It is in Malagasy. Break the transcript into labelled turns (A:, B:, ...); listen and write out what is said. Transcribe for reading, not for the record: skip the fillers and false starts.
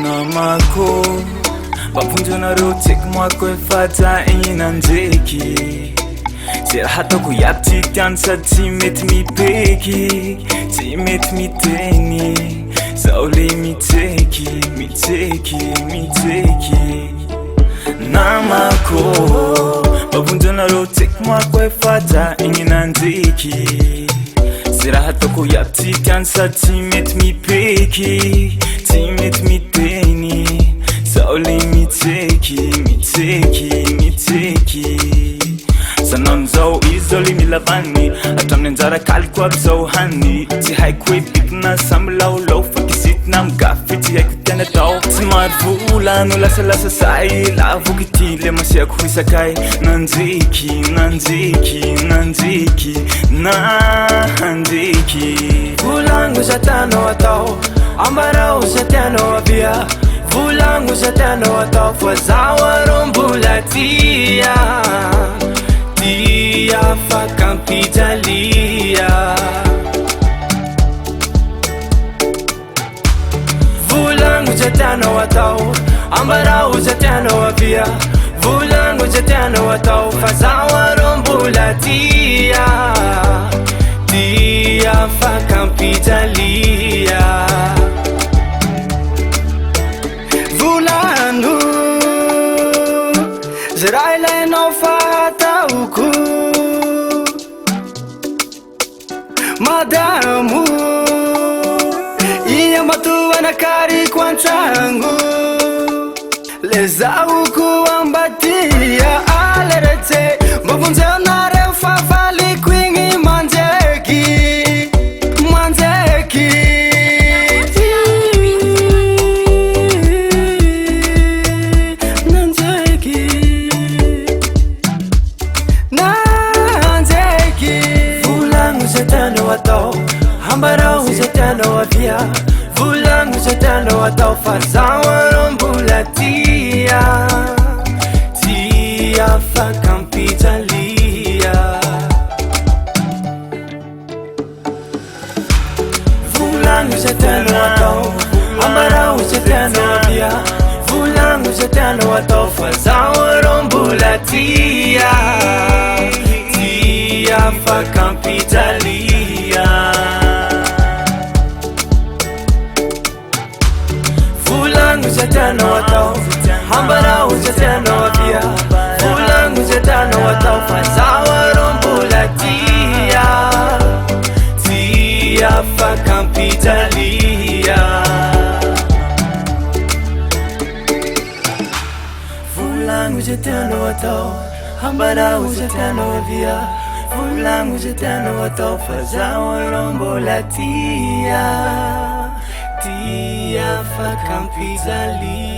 A: namako mapondronareo tseky moako efatra inanjeky ze raha ataoko iaby tsy tiany sady tsy mety mipeky tsy mety miteny zao le mitseky namako mapondronareo tseky moako efatra inanjeky ze raha ataoko iaby tsy tiany sady tsy mety mipeky tsy mety miteny zao le mitseky sanamzao izy zao le mila vanny atraminy anjara kaliko aby zao hany tsy haiko hoe bikina samby laolao fa kisitina migafy tsy haiko tiany atao tsy mary vola no lasalasa say lavoky ty le masiako hisakay nanjeky
B: volango za tianao atao ambarao za tianao avia volango za tianao atao fa zaho arombola tia fakampijalia volango za tianao atao ambarao za tianao avia volango za tianao atao fa zaho arombola tia fakampijalia volano ze raha ilainao fataoko madamo iambatoanakariko antrango le zaoko ambatia aleretse mbavonjeonareo favaliko igny manjeky volango za tianao atao ambarao za tianao avia volango za tianao atao fa zaho arombola tia fakampijalia volango za tianao atao ambarao za tianao avia volango za tianao atao fa zaho arombola tia fakampijalia volango za tianao atao ambarao za tianao avia volango za tianao atao fa zaho arombola tia fakampijalia volango za tianao atao ambarao za tianao avia volango za tianao atao fa zaho arombola tia fakampijalia